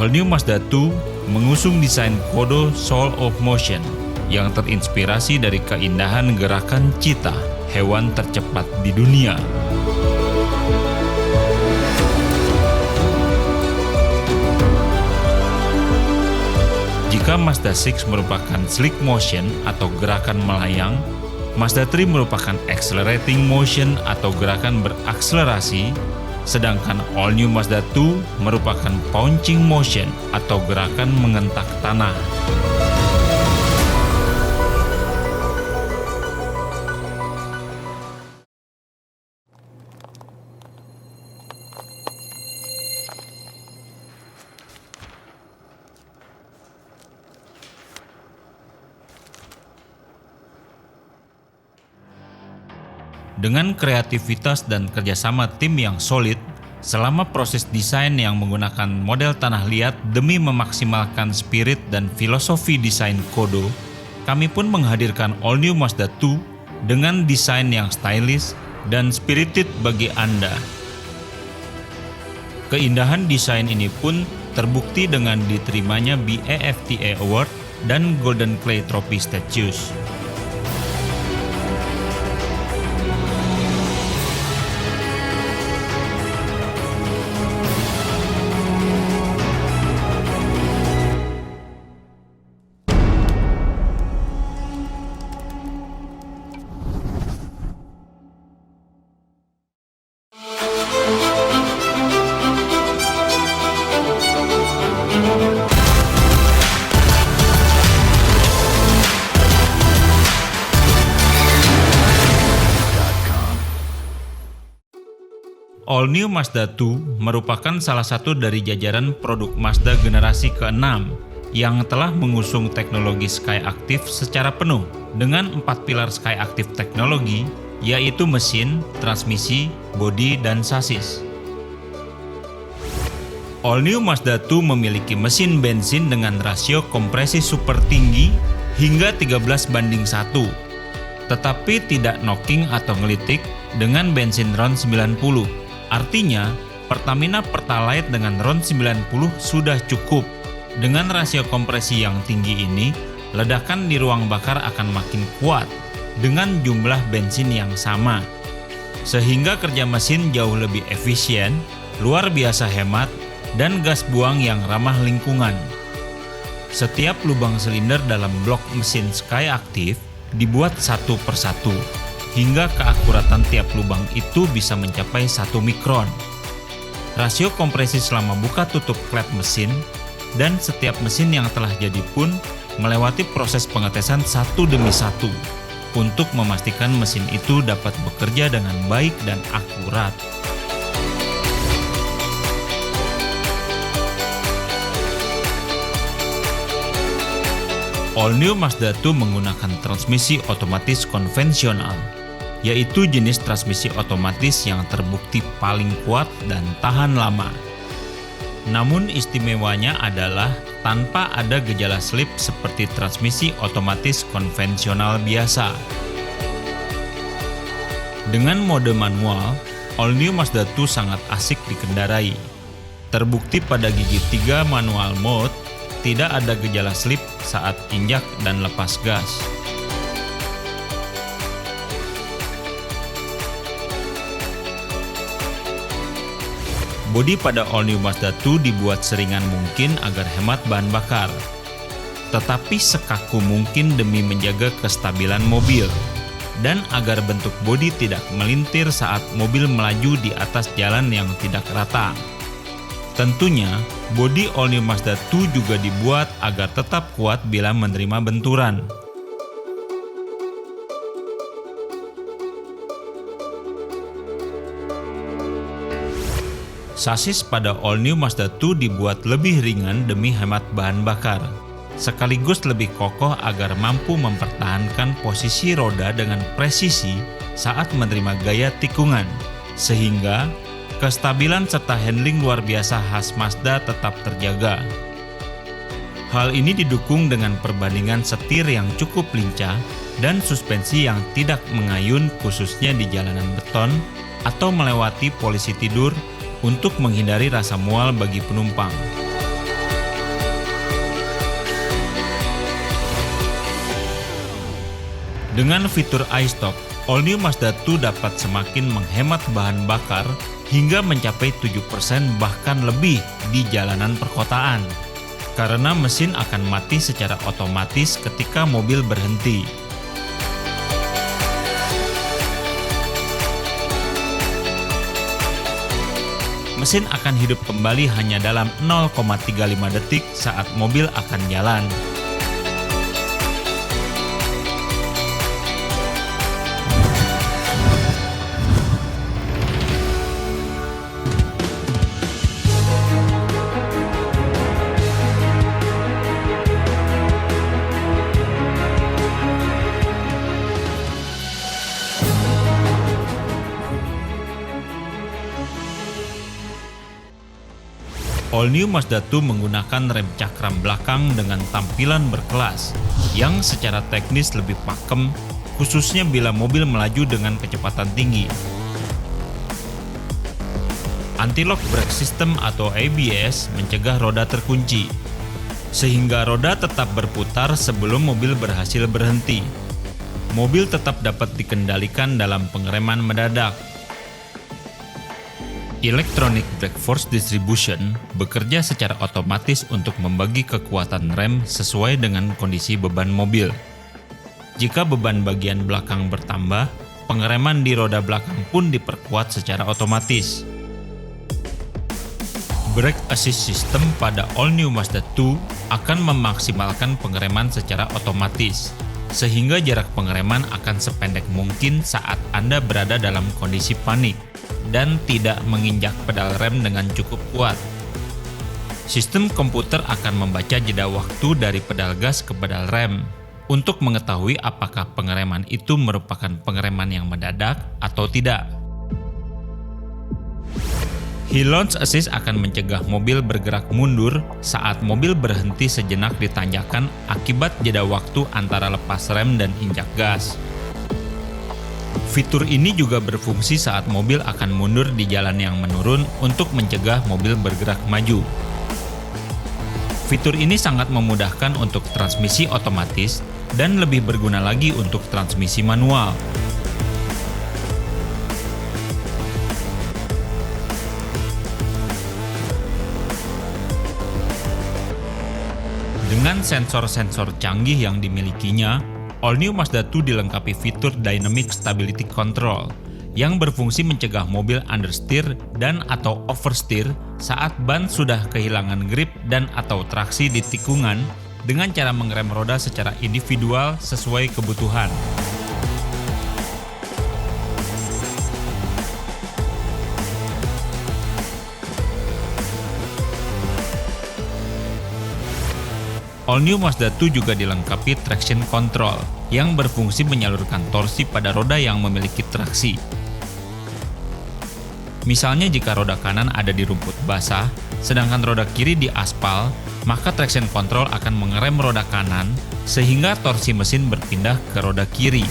All New Mazda 2 mengusung desain kodo Soul of Motion yang terinspirasi dari keindahan gerakan cheetah, hewan tercepat di dunia. Jika Mazda 6 merupakan slick motion atau gerakan melayang, Mazda 3 merupakan accelerating motion atau gerakan berakselerasi, sedangkan All New Mazda 2 merupakan pouncing motion atau gerakan mengentak tanah. Dengan kreativitas dan kerjasama tim yang solid, selama proses desain yang menggunakan model tanah liat demi memaksimalkan spirit dan filosofi desain kodo, kami pun menghadirkan All New Mazda 2 dengan desain yang stylish dan spirited bagi Anda. Keindahan desain ini pun terbukti dengan diterimanya BAFTA Award dan Golden Clay Trophy Statues. All New Mazda 2 merupakan salah satu dari jajaran produk Mazda generasi ke-6 yang telah mengusung teknologi Skyactiv secara penuh dengan 4 pilar Skyactiv teknologi, yaitu mesin, transmisi, bodi, dan sasis. All New Mazda 2 memiliki mesin bensin dengan rasio kompresi super tinggi hingga 13:1, tetapi tidak knocking atau ngelitik dengan bensin RON 90. Artinya, Pertamina Pertalite dengan RON 90 sudah cukup. Dengan rasio kompresi yang tinggi ini, ledakan di ruang bakar akan makin kuat dengan jumlah bensin yang sama. Sehingga kerja mesin jauh lebih efisien, luar biasa hemat, dan gas buang yang ramah lingkungan. Setiap lubang silinder dalam blok mesin Skyactiv dibuat satu persatu, hingga keakuratan tiap lubang itu bisa mencapai 1 mikron. Rasio kompresi selama buka tutup klep mesin dan setiap mesin yang telah jadi pun melewati proses pengetesan satu demi satu untuk memastikan mesin itu dapat bekerja dengan baik dan akurat. All New Mazda 2 menggunakan transmisi otomatis konvensional, yaitu jenis transmisi otomatis yang terbukti paling kuat dan tahan lama. Namun istimewanya adalah tanpa ada gejala slip seperti transmisi otomatis konvensional biasa. Dengan mode manual, All New Mazda 2 sangat asik dikendarai. Terbukti pada gigi 3 manual mode, tidak ada gejala slip saat injak dan lepas gas. Bodi pada All New Mazda 2 dibuat seringan mungkin agar hemat bahan bakar, tetapi sekaku mungkin demi menjaga kestabilan mobil, dan agar bentuk bodi tidak melintir saat mobil melaju di atas jalan yang tidak rata. Tentunya, bodi All New Mazda 2 juga dibuat agar tetap kuat bila menerima benturan. Sasis pada All New Mazda 2 dibuat lebih ringan demi hemat bahan bakar, sekaligus lebih kokoh agar mampu mempertahankan posisi roda dengan presisi saat menerima gaya tikungan, sehingga kestabilan serta handling luar biasa khas Mazda tetap terjaga. Hal ini didukung dengan perbandingan setir yang cukup lincah dan suspensi yang tidak mengayun khususnya di jalanan beton atau melewati polisi tidur untuk menghindari rasa mual bagi penumpang. Dengan fitur iStop, All New Mazda 2 dapat semakin menghemat bahan bakar hingga mencapai 7% bahkan lebih di jalanan perkotaan. Karena mesin akan mati secara otomatis ketika mobil berhenti. Mesin akan hidup kembali hanya dalam 0,35 detik saat mobil akan jalan. All New Mazda 2 menggunakan rem cakram belakang dengan tampilan berkelas yang secara teknis lebih pakem, khususnya bila mobil melaju dengan kecepatan tinggi. Anti-lock brake system atau ABS mencegah roda terkunci, sehingga roda tetap berputar sebelum mobil berhasil berhenti. Mobil tetap dapat dikendalikan dalam pengereman mendadak. Electronic Brake Force Distribution bekerja secara otomatis untuk membagi kekuatan rem sesuai dengan kondisi beban mobil. Jika beban bagian belakang bertambah, pengereman di roda belakang pun diperkuat secara otomatis. Brake Assist System pada All New Mazda 2 akan memaksimalkan pengereman secara otomatis, sehingga jarak pengereman akan sependek mungkin saat Anda berada dalam kondisi panik dan tidak menginjak pedal rem dengan cukup kuat. Sistem komputer akan membaca jeda waktu dari pedal gas ke pedal rem untuk mengetahui apakah pengereman itu merupakan pengereman yang mendadak atau tidak. Hill Launch Assist akan mencegah mobil bergerak mundur saat mobil berhenti sejenak di tanjakan akibat jeda waktu antara lepas rem dan injak gas. Fitur ini juga berfungsi saat mobil akan mundur di jalan yang menurun untuk mencegah mobil bergerak maju. Fitur ini sangat memudahkan untuk transmisi otomatis dan lebih berguna lagi untuk transmisi manual. Dengan sensor-sensor canggih yang dimilikinya, All New Mazda 2 dilengkapi fitur Dynamic Stability Control yang berfungsi mencegah mobil understeer dan atau oversteer saat ban sudah kehilangan grip dan atau traksi di tikungan dengan cara mengerem roda secara individual sesuai kebutuhan. All New Mazda 2 juga dilengkapi traction control yang berfungsi menyalurkan torsi pada roda yang memiliki traksi. Misalnya jika roda kanan ada di rumput basah, sedangkan roda kiri di aspal, maka traction control akan mengerem roda kanan sehingga torsi mesin berpindah ke roda kiri.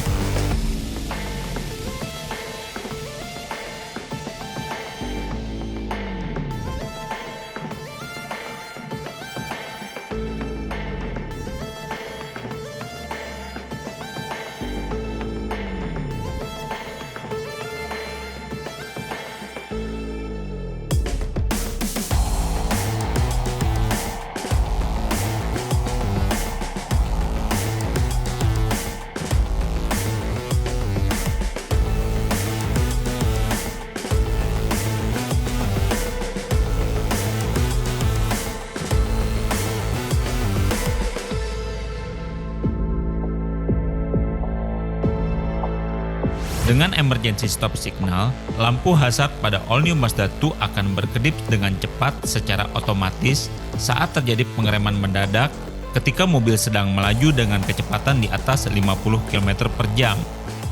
Dengan emergency stop signal, lampu hazard pada All New Mazda 2 akan berkedip dengan cepat secara otomatis saat terjadi pengereman mendadak ketika mobil sedang melaju dengan kecepatan di atas 50 km per jam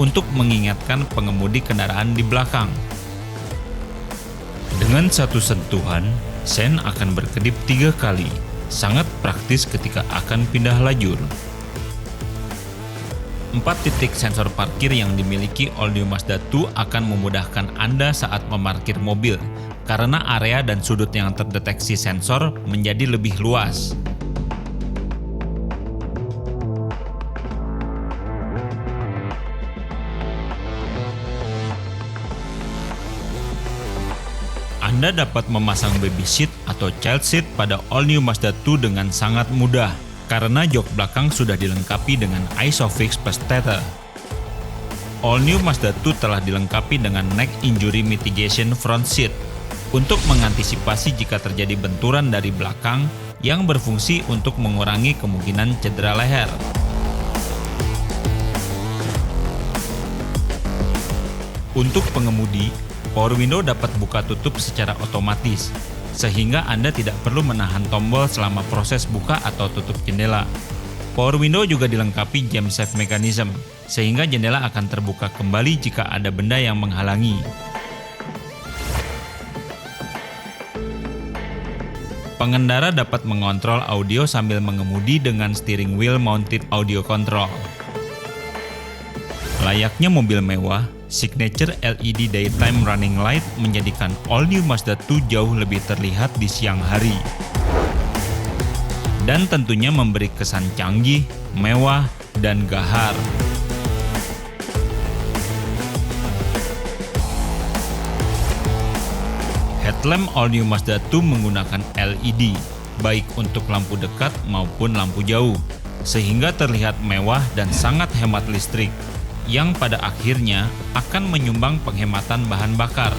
untuk mengingatkan pengemudi kendaraan di belakang. Dengan satu sentuhan, sen akan berkedip 3 kali, sangat praktis ketika akan pindah lajur. 4 titik sensor parkir yang dimiliki All New Mazda 2 akan memudahkan Anda saat memarkir mobil karena area dan sudut yang terdeteksi sensor menjadi lebih luas. Anda dapat memasang baby seat atau child seat pada all new Mazda 2 dengan sangat mudah karena jok belakang sudah dilengkapi dengan ISOFIX Protector. All new Mazda 2 telah dilengkapi dengan neck injury mitigation front seat untuk mengantisipasi jika terjadi benturan dari belakang yang berfungsi untuk mengurangi kemungkinan cedera leher. Untuk pengemudi, power window dapat buka tutup secara otomatis, sehingga Anda tidak perlu menahan tombol selama proses buka atau tutup jendela. Power window juga dilengkapi jam safe mechanism, sehingga jendela akan terbuka kembali jika ada benda yang menghalangi. Pengendara dapat mengontrol audio sambil mengemudi dengan steering wheel mounted audio control. Layaknya mobil mewah, signature LED daytime running light menjadikan all new Mazda 2 jauh lebih terlihat di siang hari. Dan tentunya memberi kesan canggih, mewah, dan gahar. Headlamp all new Mazda 2 menggunakan LED, baik untuk lampu dekat maupun lampu jauh, sehingga terlihat mewah dan sangat hemat listrik, yang pada akhirnya akan menyumbang penghematan bahan bakar.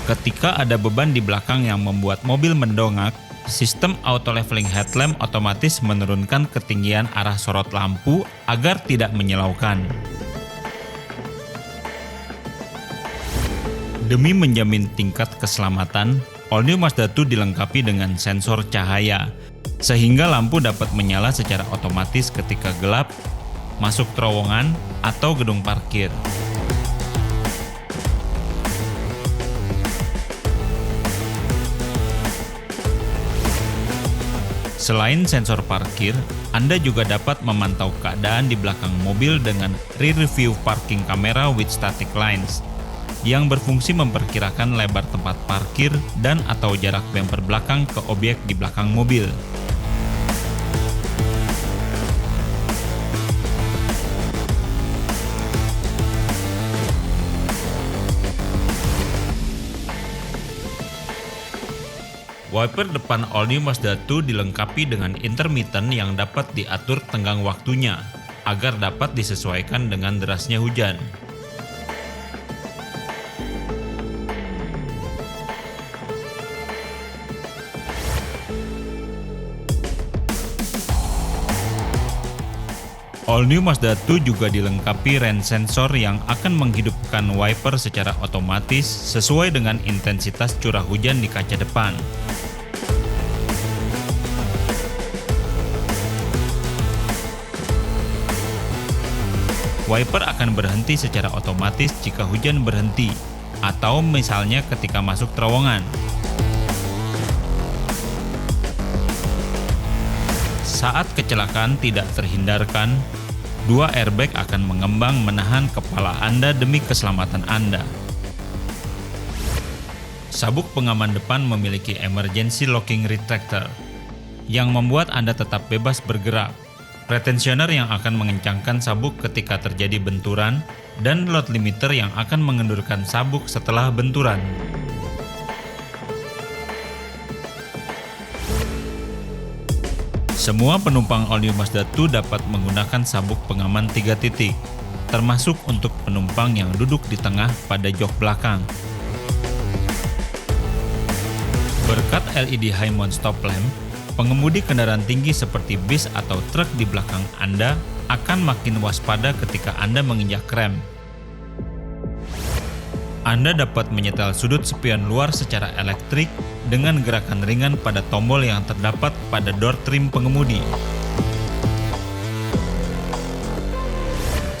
Ketika ada beban di belakang yang membuat mobil mendongak, sistem auto leveling headlamp otomatis menurunkan ketinggian arah sorot lampu agar tidak menyilaukan. Demi menjamin tingkat keselamatan, all new Mazda 2 dilengkapi dengan sensor cahaya, sehingga lampu dapat menyala secara otomatis ketika gelap, masuk terowongan, atau gedung parkir. Selain sensor parkir, Anda juga dapat memantau keadaan di belakang mobil dengan rear view parking camera with static lines, yang berfungsi memperkirakan lebar tempat parkir dan atau jarak bumper belakang ke objek di belakang mobil. Wiper depan all new Mazda 2 dilengkapi dengan intermittent yang dapat diatur tenggang waktunya agar dapat disesuaikan dengan derasnya hujan. All new Mazda 2 juga dilengkapi rain sensor yang akan menghidupkan wiper secara otomatis sesuai dengan intensitas curah hujan di kaca depan. Wiper akan berhenti secara otomatis jika hujan berhenti, atau misalnya ketika masuk terowongan. Saat kecelakaan tidak terhindarkan, dua airbag akan mengembang menahan kepala Anda demi keselamatan Anda. Sabuk pengaman depan memiliki emergency locking retractor, yang membuat Anda tetap bebas bergerak. Retensioner yang akan mengencangkan sabuk ketika terjadi benturan, dan load limiter yang akan mengendurkan sabuk setelah benturan. Semua penumpang all new Mazda 2 dapat menggunakan sabuk pengaman 3 titik, termasuk untuk penumpang yang duduk di tengah pada jok belakang. Berkat LED high mount stop lamp, pengemudi kendaraan tinggi seperti bis atau truk di belakang Anda akan makin waspada ketika Anda menginjak rem. Anda dapat menyetel sudut spion luar secara elektrik dengan gerakan ringan pada tombol yang terdapat pada door trim pengemudi.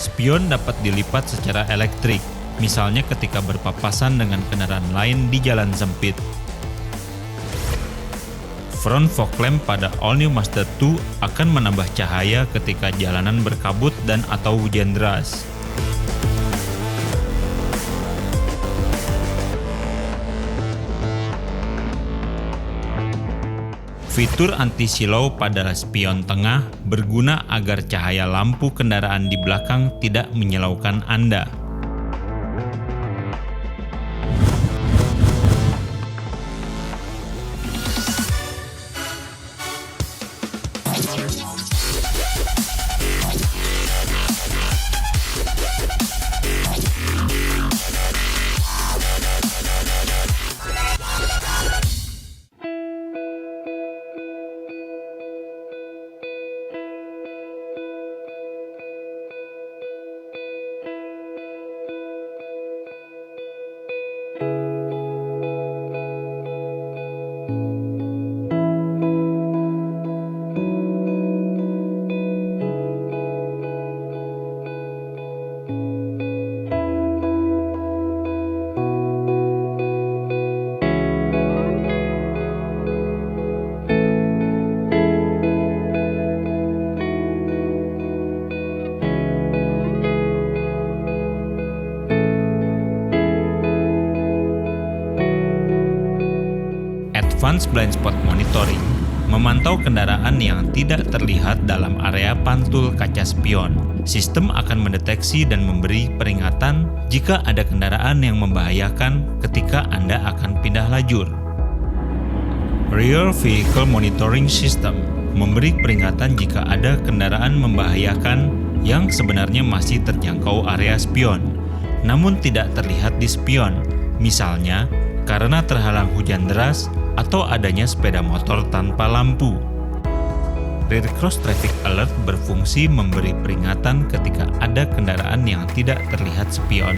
Spion dapat dilipat secara elektrik, misalnya ketika berpapasan dengan kendaraan lain di jalan sempit. Front fog lamp pada all new Mazda 2 akan menambah cahaya ketika jalanan berkabut dan atau hujan deras. Fitur anti-silau pada spion tengah berguna agar cahaya lampu kendaraan di belakang tidak menyilaukan Anda. Advanced Blind Spot Monitoring memantau kendaraan yang tidak terlihat dalam area pantul kaca spion. Sistem akan mendeteksi dan memberi peringatan jika ada kendaraan yang membahayakan ketika Anda akan pindah lajur. Rear Vehicle Monitoring System memberi peringatan jika ada kendaraan membahayakan yang sebenarnya masih terjangkau area spion, namun tidak terlihat di spion, misalnya karena terhalang hujan deras atau adanya sepeda motor tanpa lampu. Rear Cross Traffic Alert berfungsi memberi peringatan ketika ada kendaraan yang tidak terlihat spion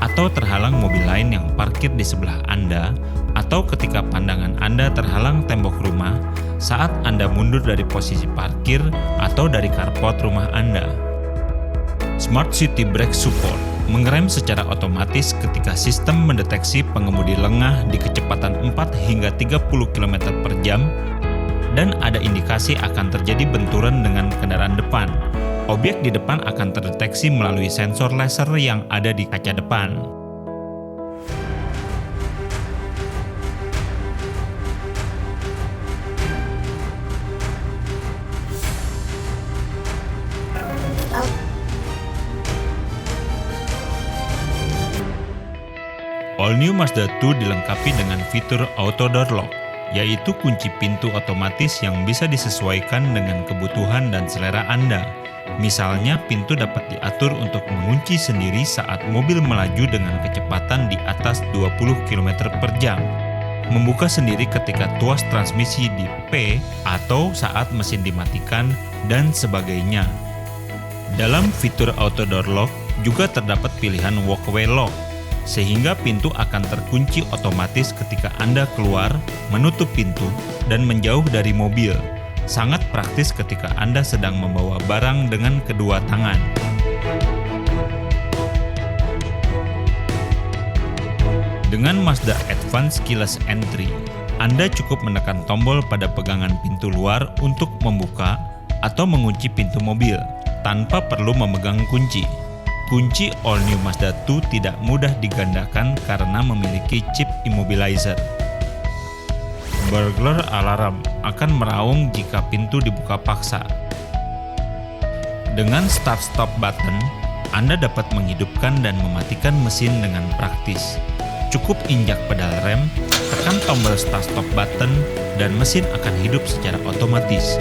atau terhalang mobil lain yang parkir di sebelah Anda, atau ketika pandangan Anda terhalang tembok rumah saat Anda mundur dari posisi parkir atau dari carport rumah Anda. Smart City Brake Support mengerem secara otomatis ketika sistem mendeteksi pengemudi lengah di kecepatan 4 hingga 30 km per jam dan ada indikasi akan terjadi benturan dengan kendaraan depan. Objek di depan akan terdeteksi melalui sensor laser yang ada di kaca depan. All New Mazda 2 dilengkapi dengan fitur Auto Door Lock, yaitu kunci pintu otomatis yang bisa disesuaikan dengan kebutuhan dan selera Anda. Misalnya, pintu dapat diatur untuk mengunci sendiri saat mobil melaju dengan kecepatan di atas 20 km per jam, membuka sendiri ketika tuas transmisi di P atau saat mesin dimatikan, dan sebagainya. Dalam fitur Auto Door Lock juga terdapat pilihan Walkway Lock, sehingga pintu akan terkunci otomatis ketika Anda keluar, menutup pintu, dan menjauh dari mobil. Sangat praktis ketika Anda sedang membawa barang dengan kedua tangan. Dengan Mazda Advance Keyless Entry, Anda cukup menekan tombol pada pegangan pintu luar untuk membuka atau mengunci pintu mobil, tanpa perlu memegang kunci. Kunci All New Mazda 2 tidak mudah digandakan karena memiliki chip immobilizer. Burglar alarm akan meraung jika pintu dibuka paksa. Dengan Start-Stop button, Anda dapat menghidupkan dan mematikan mesin dengan praktis. Cukup injak pedal rem, tekan tombol Start-Stop button, dan mesin akan hidup secara otomatis.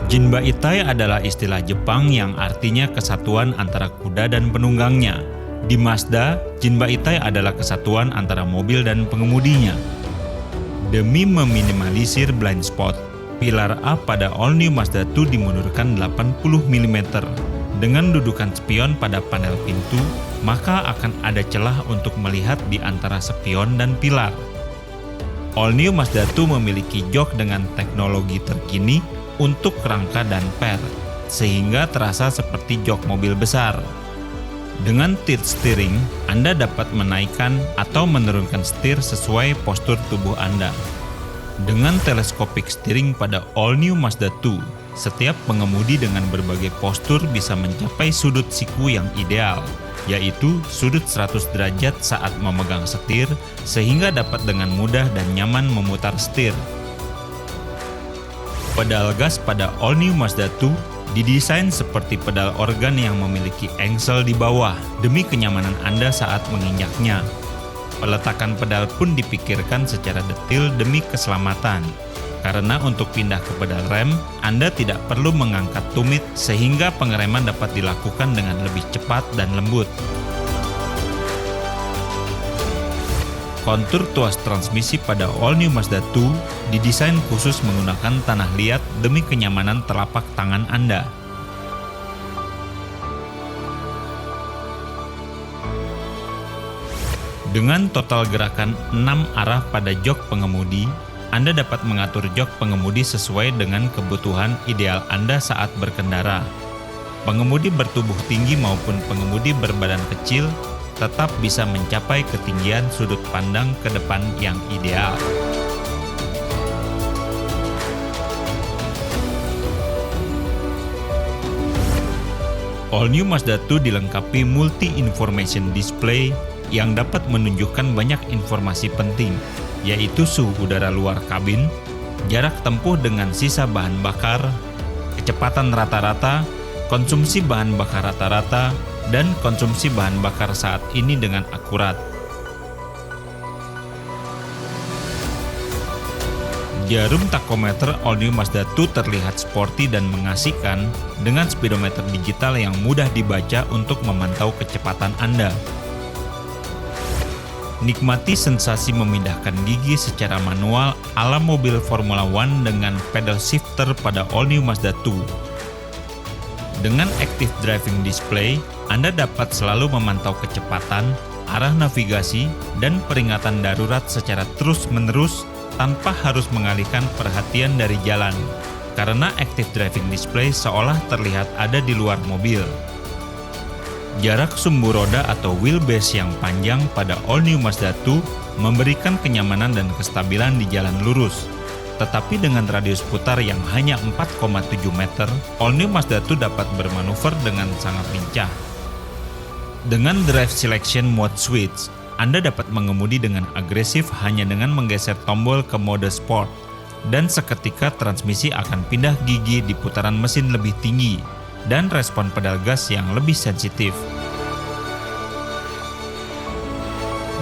Jinbaitai adalah istilah Jepang yang artinya kesatuan antara kuda dan penunggangnya. Di Mazda, Jinbaitai adalah kesatuan antara mobil dan pengemudinya. Demi meminimalisir blind spot, pilar A pada All New Mazda 2 dimundurkan 80 mm. Dengan dudukan spion pada panel pintu, maka akan ada celah untuk melihat di antara spion dan pilar. All New Mazda 2 memiliki jok dengan teknologi terkini untuk kerangka dan per, sehingga terasa seperti jok mobil besar. Dengan tilt steering, Anda dapat menaikkan atau menurunkan setir sesuai postur tubuh Anda. Dengan telescopic steering pada All New Mazda 2, setiap pengemudi dengan berbagai postur bisa mencapai sudut siku yang ideal, yaitu sudut 100 derajat saat memegang setir, sehingga dapat dengan mudah dan nyaman memutar setir. Pedal gas pada All New Mazda 2 didesain seperti pedal organ yang memiliki engsel di bawah demi kenyamanan Anda saat menginjaknya. Peletakan pedal pun dipikirkan secara detail demi keselamatan. Karena untuk pindah ke pedal rem, Anda tidak perlu mengangkat tumit sehingga pengereman dapat dilakukan dengan lebih cepat dan lembut. Kontur tuas transmisi pada All New Mazda 2 didesain khusus menggunakan tanah liat demi kenyamanan telapak tangan Anda. Dengan total gerakan 6 arah pada jok pengemudi, Anda dapat mengatur jok pengemudi sesuai dengan kebutuhan ideal Anda saat berkendara. Pengemudi bertubuh tinggi maupun pengemudi berbadan kecil tetap bisa mencapai ketinggian sudut pandang ke depan yang ideal. All New Mazda 2 dilengkapi multi-information display yang dapat menunjukkan banyak informasi penting, yaitu suhu udara luar kabin, jarak tempuh dengan sisa bahan bakar, kecepatan rata-rata, konsumsi bahan bakar rata-rata, dan konsumsi bahan bakar saat ini dengan akurat. Jarum takometer All New Mazda 2 terlihat sporty dan mengasihkan dengan speedometer digital yang mudah dibaca untuk memantau kecepatan Anda. Nikmati sensasi memindahkan gigi secara manual ala mobil Formula One dengan pedal shifter pada All New Mazda 2. Dengan Active Driving Display, Anda dapat selalu memantau kecepatan, arah navigasi, dan peringatan darurat secara terus-menerus tanpa harus mengalihkan perhatian dari jalan, karena Active Driving Display seolah terlihat ada di luar mobil. Jarak sumbu roda atau wheelbase yang panjang pada All New Mazda 2 memberikan kenyamanan dan kestabilan di jalan lurus. Tetapi dengan radius putar yang hanya 4,7 meter, All New Mazda 2 dapat bermanuver dengan sangat lincah. Dengan Drive Selection Mode Switch, Anda dapat mengemudi dengan agresif hanya dengan menggeser tombol ke mode Sport, dan seketika transmisi akan pindah gigi di putaran mesin lebih tinggi dan respon pedal gas yang lebih sensitif.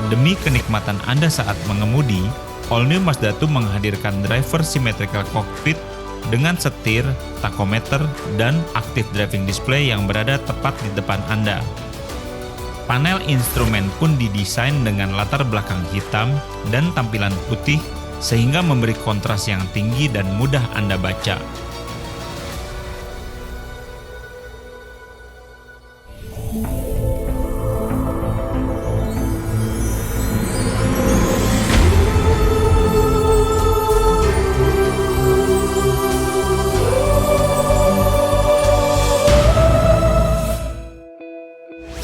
Demi kenikmatan Anda saat mengemudi, All New Mazda 2 menghadirkan driver symmetrical cockpit dengan setir, tachometer, dan active driving display yang berada tepat di depan Anda. Panel instrumen pun didesain dengan latar belakang hitam dan tampilan putih sehingga memberi kontras yang tinggi dan mudah Anda baca.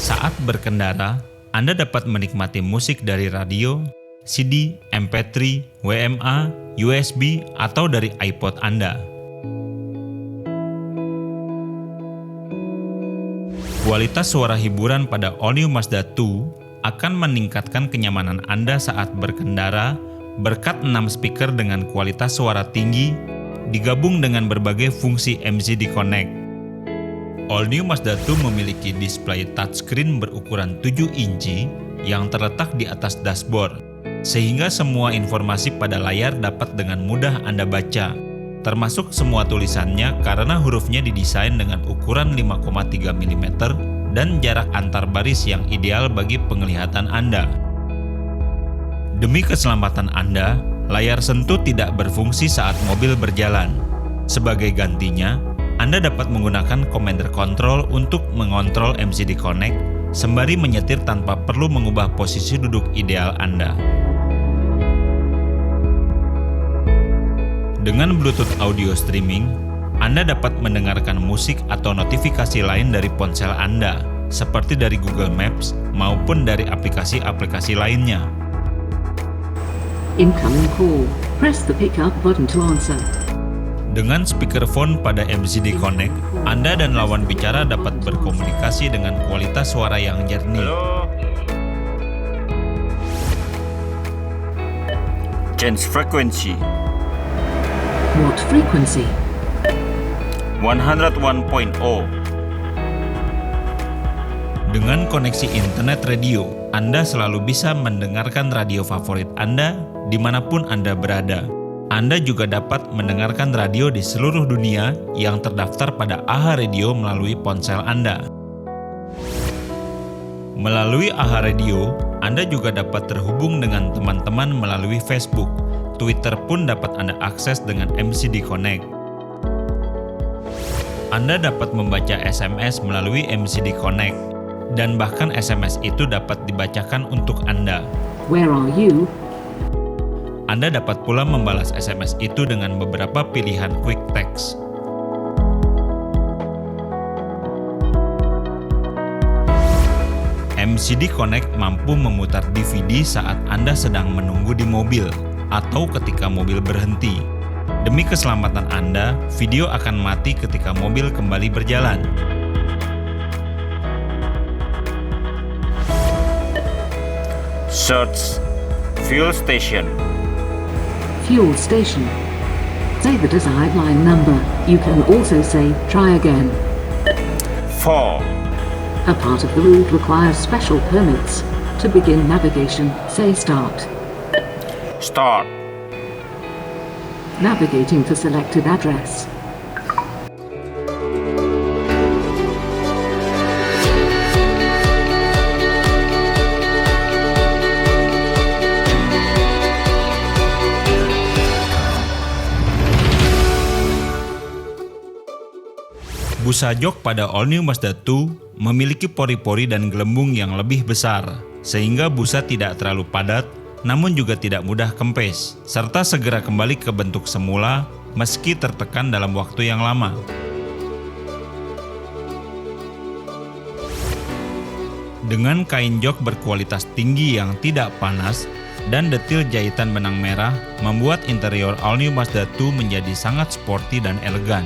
Saat berkendara, Anda dapat menikmati musik dari radio, CD, MP3, WMA, USB, atau dari iPod Anda. Kualitas suara hiburan pada All New Mazda 2 akan meningkatkan kenyamanan Anda saat berkendara berkat 6 speaker dengan kualitas suara tinggi digabung dengan berbagai fungsi MCD Connect. All New Mazda 2 memiliki display touchscreen berukuran 7 inci yang terletak di atas dashboard, sehingga semua informasi pada layar dapat dengan mudah Anda baca, termasuk semua tulisannya karena hurufnya didesain dengan ukuran 5,3 mm dan jarak antar baris yang ideal bagi penglihatan Anda. Demi keselamatan Anda, layar sentuh tidak berfungsi saat mobil berjalan. Sebagai gantinya, Anda dapat menggunakan Commander Control untuk mengontrol MCD Connect sembari menyetir tanpa perlu mengubah posisi duduk ideal Anda. Dengan Bluetooth audio streaming, Anda dapat mendengarkan musik atau notifikasi lain dari ponsel Anda, seperti dari Google Maps maupun dari aplikasi-aplikasi lainnya. Incoming call. Press the pick up button to answer. Dengan speakerphone pada MCD Connect, Anda dan lawan bicara dapat berkomunikasi dengan kualitas suara yang jernih. Halo. Change frequency. What frequency? 101.0. Dengan koneksi internet radio, Anda selalu bisa mendengarkan radio favorit Anda dimanapun Anda berada. Anda juga dapat mendengarkan radio di seluruh dunia yang terdaftar pada AHA Radio melalui ponsel Anda. Melalui AHA Radio, Anda juga dapat terhubung dengan teman-teman melalui Facebook. Twitter pun dapat Anda akses dengan MCD Connect. Anda dapat membaca SMS melalui MCD Connect, dan bahkan SMS itu dapat dibacakan untuk Anda. Where are you? Anda dapat pula membalas SMS itu dengan beberapa pilihan quick text. MCD Connect mampu memutar DVD saat Anda sedang menunggu di mobil atau ketika mobil berhenti. Demi keselamatan Anda, video akan mati ketika mobil kembali berjalan. Search fuel station. Fuel station. Say the desired line number. You can also say try again. 4. A part of the route requires special permits. To begin navigation, say start. Start. Navigating to selected address. Busa jok pada All New Mazda 2 memiliki pori-pori dan gelembung yang lebih besar, sehingga busa tidak terlalu padat, namun juga tidak mudah kempes, serta segera kembali ke bentuk semula meski tertekan dalam waktu yang lama. Dengan kain jok berkualitas tinggi yang tidak panas dan detil jahitan benang merah membuat interior All New Mazda 2 menjadi sangat sporty dan elegan.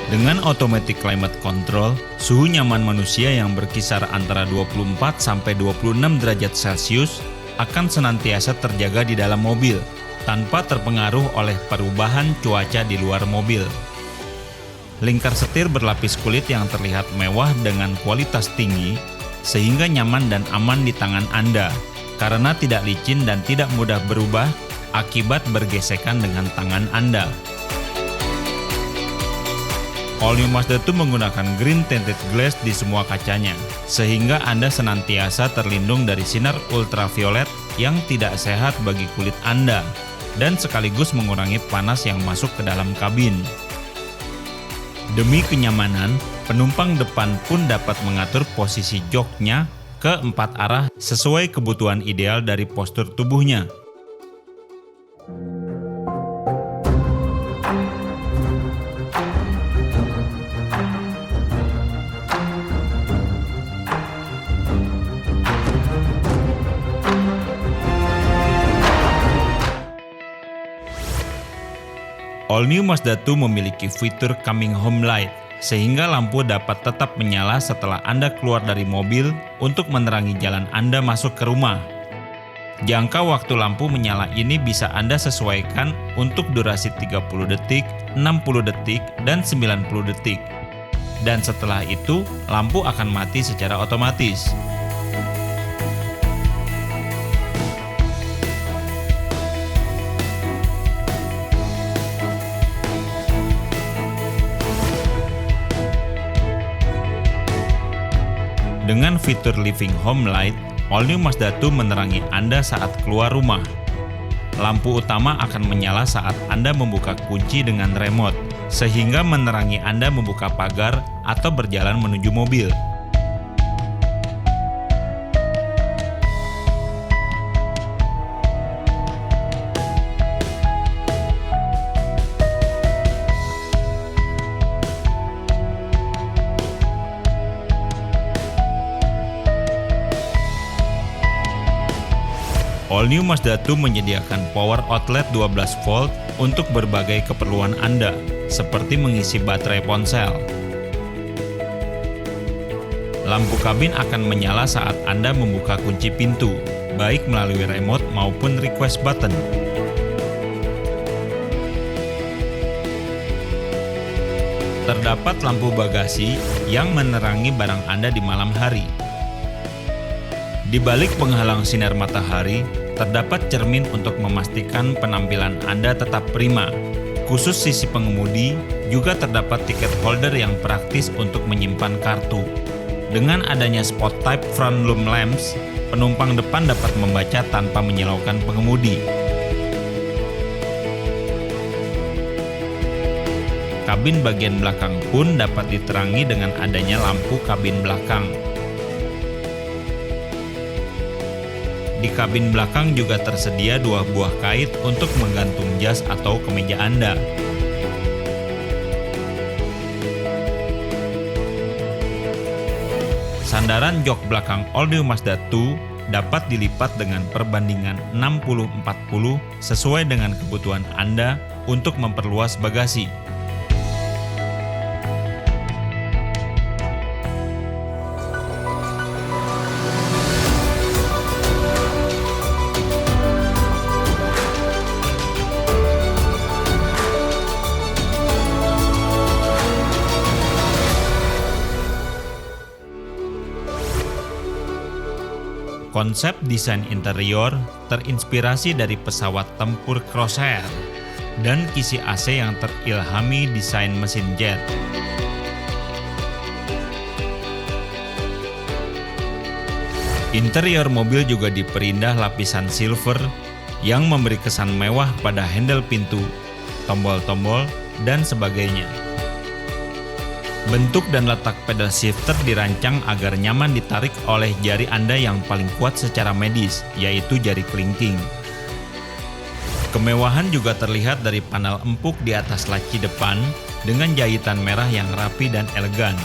Dengan automatic climate control, suhu nyaman manusia yang berkisar antara 24 sampai 26 derajat Celcius akan senantiasa terjaga di dalam mobil, tanpa terpengaruh oleh perubahan cuaca di luar mobil. Lingkar setir berlapis kulit yang terlihat mewah dengan kualitas tinggi, sehingga nyaman dan aman di tangan Anda, karena tidak licin dan tidak mudah berubah akibat bergesekan dengan tangan Anda. All New Mazda 2 menggunakan green tinted glass di semua kacanya, sehingga Anda senantiasa terlindung dari sinar ultraviolet yang tidak sehat bagi kulit Anda, dan sekaligus mengurangi panas yang masuk ke dalam kabin. Demi kenyamanan, penumpang depan pun dapat mengatur posisi joknya ke 4 arah sesuai kebutuhan ideal dari postur tubuhnya. All New Mazda 2 memiliki fitur Coming Home Light, sehingga lampu dapat tetap menyala setelah Anda keluar dari mobil untuk menerangi jalan Anda masuk ke rumah. Jangka waktu lampu menyala ini bisa Anda sesuaikan untuk durasi 30 detik, 60 detik, dan 90 detik. Dan setelah itu, lampu akan mati secara otomatis. Dengan fitur Living Home Light, All New Mazda 2 menerangi Anda saat keluar rumah. Lampu utama akan menyala saat Anda membuka kunci dengan remote, sehingga menerangi Anda membuka pagar atau berjalan menuju mobil. All New Mazda 2 menyediakan power outlet 12 volt untuk berbagai keperluan Anda, seperti mengisi baterai ponsel. Lampu kabin akan menyala saat Anda membuka kunci pintu, baik melalui remote maupun request button. Terdapat lampu bagasi yang menerangi barang Anda di malam hari. Di balik penghalang sinar matahari, terdapat cermin untuk memastikan penampilan Anda tetap prima. Khusus sisi pengemudi, juga terdapat tiket holder yang praktis untuk menyimpan kartu. Dengan adanya spot type front loom lamps, penumpang depan dapat membaca tanpa menyilaukan pengemudi. Kabin bagian belakang pun dapat diterangi dengan adanya lampu kabin belakang. Di kabin belakang juga tersedia 2 buah kait untuk menggantung jas atau kemeja Anda. Sandaran jok belakang all new Mazda 2 dapat dilipat dengan perbandingan 60-40 sesuai dengan kebutuhan Anda untuk memperluas bagasi. Konsep desain interior terinspirasi dari pesawat tempur Crosshair dan kisi AC yang terilhami desain mesin jet. Interior mobil juga diperindah lapisan silver yang memberi kesan mewah pada handle pintu, tombol-tombol, dan sebagainya. Bentuk dan letak pedal shifter dirancang agar nyaman ditarik oleh jari Anda yang paling kuat secara medis, yaitu jari kelingking. Kemewahan juga terlihat dari panel empuk di atas laci depan dengan jahitan merah yang rapi dan elegan.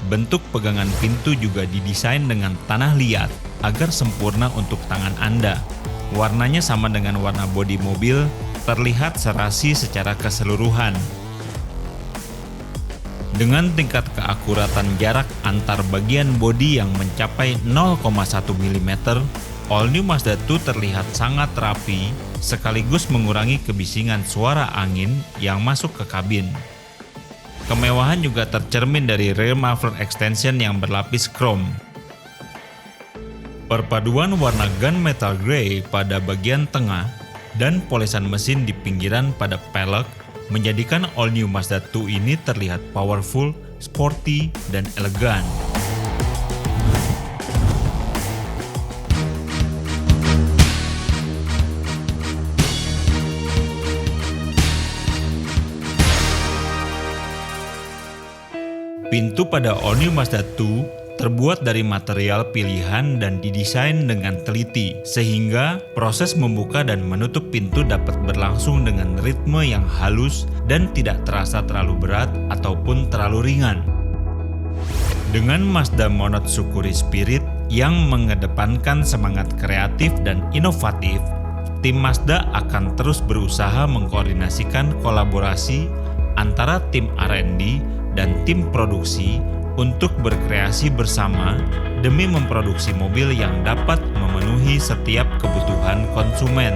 Bentuk pegangan pintu juga didesain dengan tanah liat agar sempurna untuk tangan Anda. Warnanya sama dengan warna bodi mobil, terlihat serasi secara keseluruhan. Dengan tingkat keakuratan jarak antar bagian bodi yang mencapai 0,1 mm, all new Mazda 2 terlihat sangat rapi sekaligus mengurangi kebisingan suara angin yang masuk ke kabin. Kemewahan juga tercermin dari rear muffler extension yang berlapis chrome. Perpaduan warna gunmetal grey pada bagian tengah dan polesan mesin di pinggiran pada pelek menjadikan all new Mazda 2 ini terlihat powerful, sporty, dan elegan. Pintu pada all new Mazda 2 terbuat dari material pilihan dan didesain dengan teliti, sehingga proses membuka dan menutup pintu dapat berlangsung dengan ritme yang halus dan tidak terasa terlalu berat ataupun terlalu ringan. Dengan Mazda Monat Syukuri Spirit yang mengedepankan semangat kreatif dan inovatif, tim Mazda akan terus berusaha mengkoordinasikan kolaborasi antara tim R&D dan tim produksi untuk berkreasi bersama demi memproduksi mobil yang dapat memenuhi setiap kebutuhan konsumen.